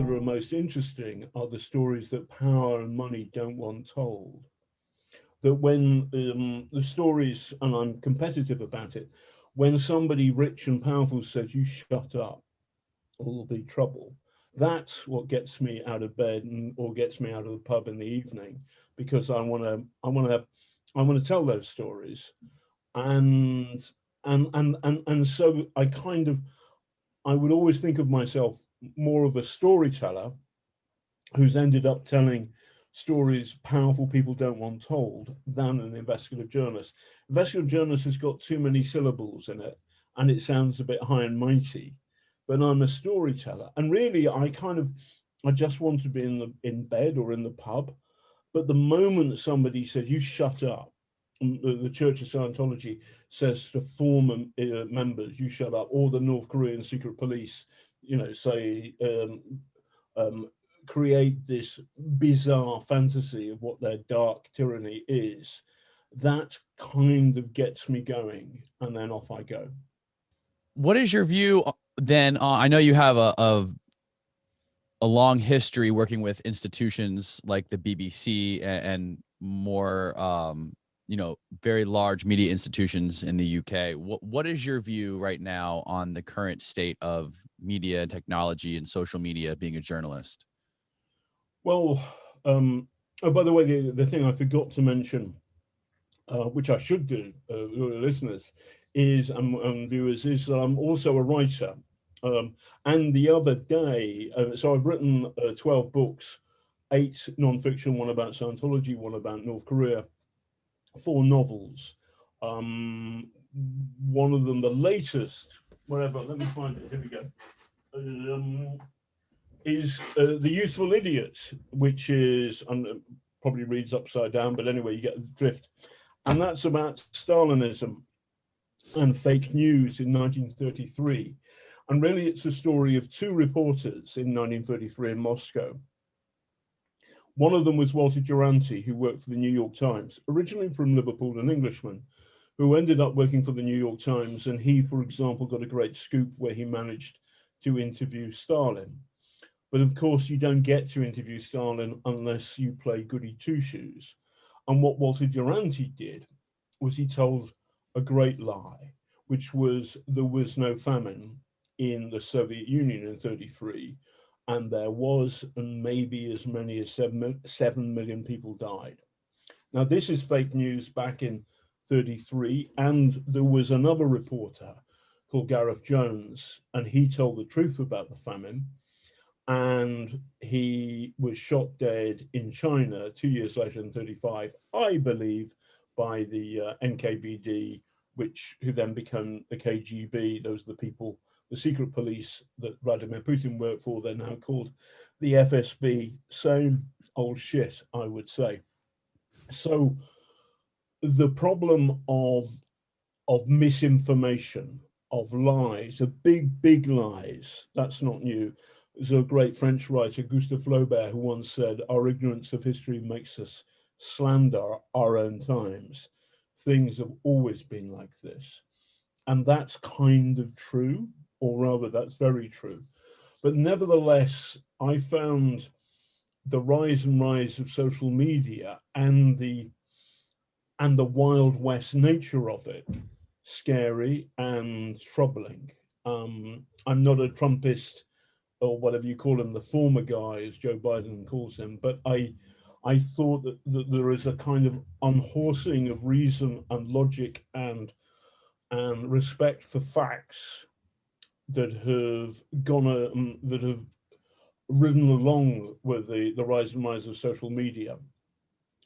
that are most interesting are the stories that power and money don't want told. That when the stories, and I'm competitive about it, when somebody rich and powerful says, you shut up or there'll be trouble, that's what gets me out of bed or gets me out of the pub in the evening, because I want to tell those stories. And so I would always think of myself more of a storyteller who's ended up telling stories powerful people don't want told than an investigative journalist. Investigative journalist has got too many syllables in it and it sounds a bit high and mighty, but I'm a storyteller. And really, I just want to be in bed or in the pub. But the moment somebody says, you shut up, the Church of Scientology says to former members, you shut up, or the North Korean secret police, say, um, create this bizarre fantasy of what their dark tyranny is, that kind of gets me going, and then off I go. What is your view then? I know you have a long history working with institutions like the BBC and more, very large media institutions in the UK. What is your view right now on the current state of media and technology and social media being a journalist? Well, oh, by the way, the thing I forgot to mention, which I should do, listeners, is viewers, is that I'm also a writer. And the other day, so I've written 12 books, 8 non-fiction, one about Scientology, one about North Korea, 4 novels. One of them, the latest, whatever, let me find it, here we go, is The Useful Idiot, which is, probably reads upside down, but anyway, you get the drift. And that's about Stalinism and fake news in 1933. And really, it's a story of 2 reporters in 1933 in Moscow. One of them was Walter Duranty, who worked for the New York Times, originally from Liverpool, an Englishman, who ended up working for the New York Times. And he, for example, got a great scoop where he managed to interview Stalin. But of course, you don't get to interview Stalin unless you play goody two-shoes. And what Walter Duranty did was he told a great lie, which was there was no famine in the Soviet Union in 1933, and there was, and maybe as many as 7 million people died. Now, this is fake news back in 1933, and there was another reporter called Gareth Jones, and he told the truth about the famine, and he was shot dead in China 2 years later in 1935, I believe, by the NKVD, who then became the KGB. Those are the people, the secret police that Vladimir Putin worked for. They're now called the FSB. Same old shit, I would say. So the problem of misinformation, of lies, of big lies, that's not new. There's a great French writer, Gustave Flaubert, who once said, our ignorance of history makes us slander our own times. Things have always been like this. And that's kind of true, or rather, that's very true. But nevertheless, I found the rise of social media and the Wild West nature of it scary and troubling. I'm not a Trumpist, or whatever you call him, the former guy, as Joe Biden calls him, but I thought that there is a kind of unhorsing of reason and logic and respect for facts that have that have ridden along with the rise and rise of social media,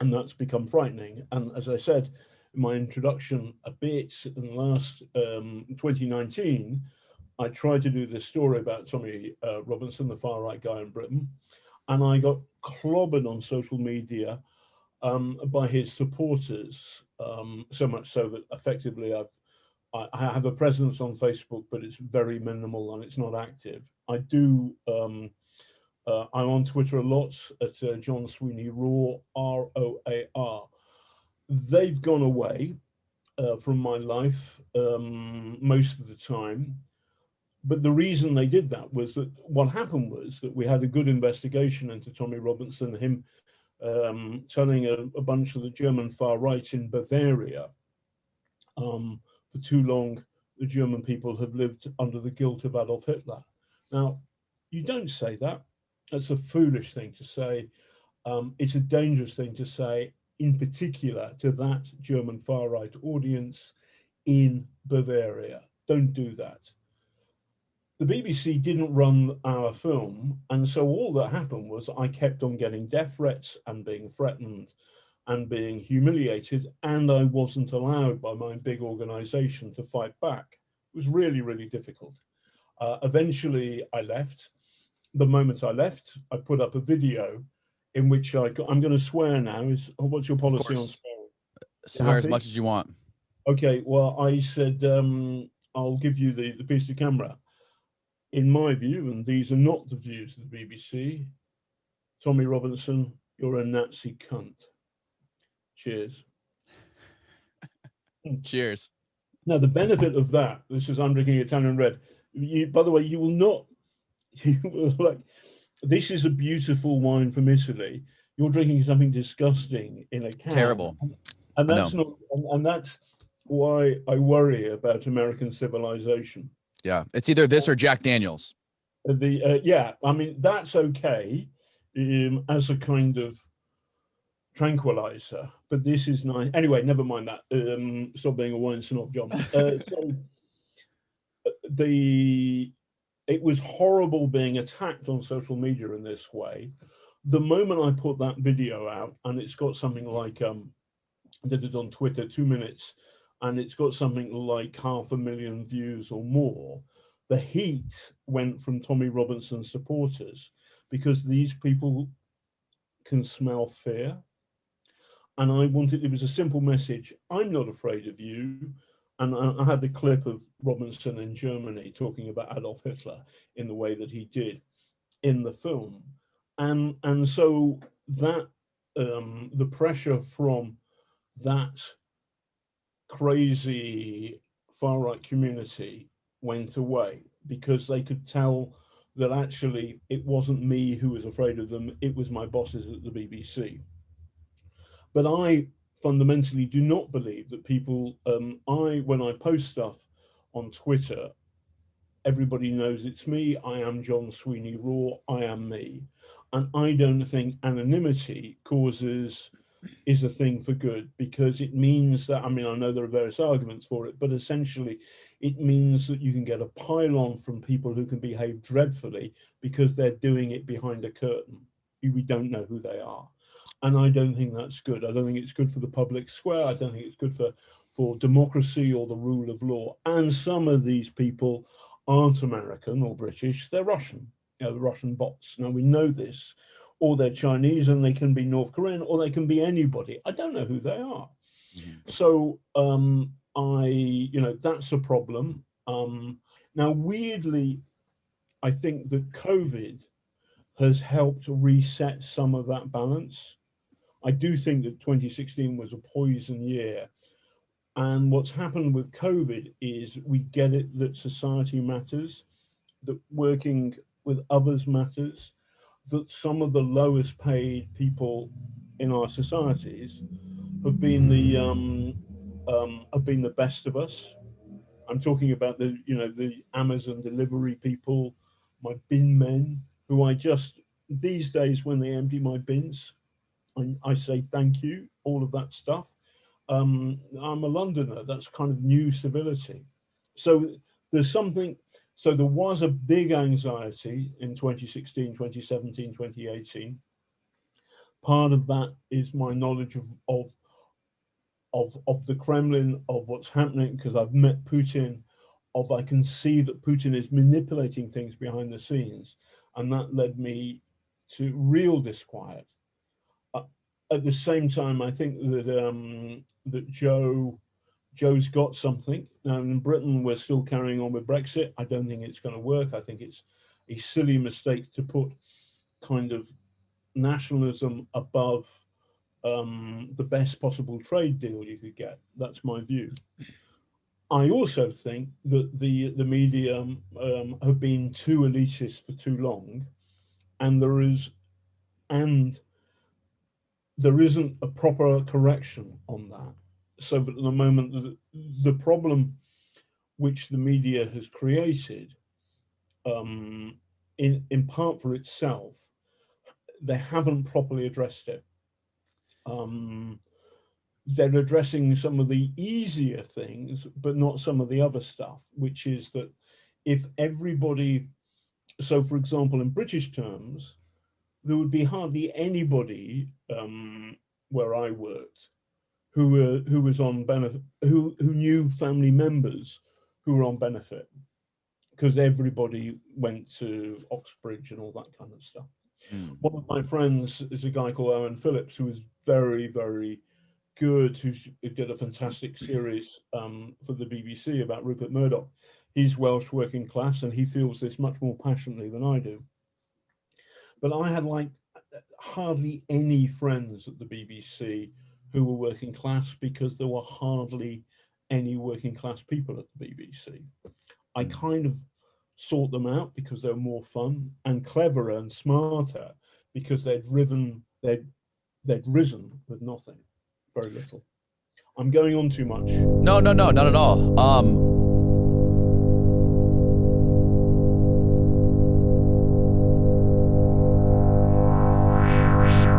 and that's become frightening. And as I said in my introduction a bit, in last 2019, I tried to do this story about Tommy Robinson, the far right guy in Britain, and I got clobbered on social media by his supporters, so much so that effectively I have a presence on Facebook, but it's very minimal and it's not active. I do. I'm on Twitter a lot at John Sweeney Raw, ROAR. They've gone away from my life most of the time, But the reason they did that was that what happened was that we had a good investigation into Tommy Robinson, him telling a bunch of the German far right in Bavaria, for too long, the German people have lived under the guilt of Adolf Hitler. Now, you don't say that. That's a foolish thing to say. It's a dangerous thing to say, in particular to that German far right audience in Bavaria. Don't do that. The BBC didn't run our film, and so all that happened was I kept on getting death threats and being threatened and being humiliated, and I wasn't allowed by my big organization to fight back. It was really, really difficult. Eventually, I left. The moment I left, I put up a video in which I'm going to swear now. What's your policy on swearing? Swear as much as you want. Okay, well, I said, I'll give you the piece of camera. In my view, and these are not the views of the BBC, Tommy Robinson, you're a Nazi cunt. Cheers. Cheers. Now, the benefit of that, this is I'm drinking Italian red. By the way, you will like, this is a beautiful wine from Italy. You're drinking something disgusting in a can. Terrible. And that's not, and that's why I worry about American civilization. Yeah, it's either this or Jack Daniels. Yeah, I mean, that's okay as a kind of tranquilizer, but this is nice. Anyway, never mind that. Stop being a wine snob, John. It was horrible being attacked on social media in this way. The moment I put that video out, and it's got something like, I did it on Twitter, 2 minutes, and it's got something like 500,000 views or more. The heat went from Tommy Robinson supporters because these people can smell fear. And it was a simple message. I'm not afraid of you. And I had the clip of Robinson in Germany talking about Adolf Hitler in the way that he did in the film. And so that the pressure from that crazy far right community went away because they could tell that actually it wasn't me who was afraid of them, it was my bosses at the BBC. But I fundamentally do not believe that people, when I post stuff on Twitter, everybody knows it's me. I am John Sweeney Raw, I am me. And I don't think anonymity is a thing for good, because it means that, I mean, I know there are various arguments for it, but essentially it means that you can get a pile-on from people who can behave dreadfully because they're doing it behind a curtain. We don't know who they are. And I don't think that's good. I don't think it's good for the public square. I don't think it's good for democracy or the rule of law. And some of these people aren't American or British, they're Russian, the Russian bots. Now we know this, or they're Chinese and they can be North Korean, or they can be anybody. I don't know who they are. Mm-hmm. So that's a problem. Now, weirdly, I think that COVID has helped reset some of that balance. I do think that 2016 was a poison year. And what's happened with COVID is we get it that society matters, that working with others matters, that some of the lowest paid people in our societies have been the best of us. I'm talking about the Amazon delivery people, my bin men, who I just, these days when they empty my bins, I say thank you, all of that stuff. I'm a Londoner, that's kind of new civility. So there's something, so there was a big anxiety in 2016, 2017, 2018. Part of that is my knowledge of the Kremlin, of what's happening, because I've met Putin, I can see that Putin is manipulating things behind the scenes. And that led me to real disquiet. At the same time, I think that Joe's got something. Now in Britain, we're still carrying on with Brexit. I don't think it's going to work. I think it's a silly mistake to put kind of nationalism above the best possible trade deal you could get. That's my view. I also think that the media have been too elitist for too long, and there isn't a proper correction on that. So that at the moment, the problem which the media has created, in part for itself, they haven't properly addressed it. They're addressing some of the easier things, but not some of the other stuff, which is that if everybody, so for example, in British terms, there would be hardly anybody where I worked who was on benefit, who knew family members who were on benefit, because everybody went to Oxbridge and all that kind of stuff. Mm. One of my friends is a guy called Owen Phillips, who is very, very good, who did a fantastic series for the BBC about Rupert Murdoch. He's Welsh working class, and he feels this much more passionately than I do. But I had like hardly any friends at the BBC who were working class, because there were hardly any working class people at the BBC. I kind of sought them out because they were more fun and cleverer and smarter, because they'd risen with nothing, very little. I'm going on too much. No, not at all.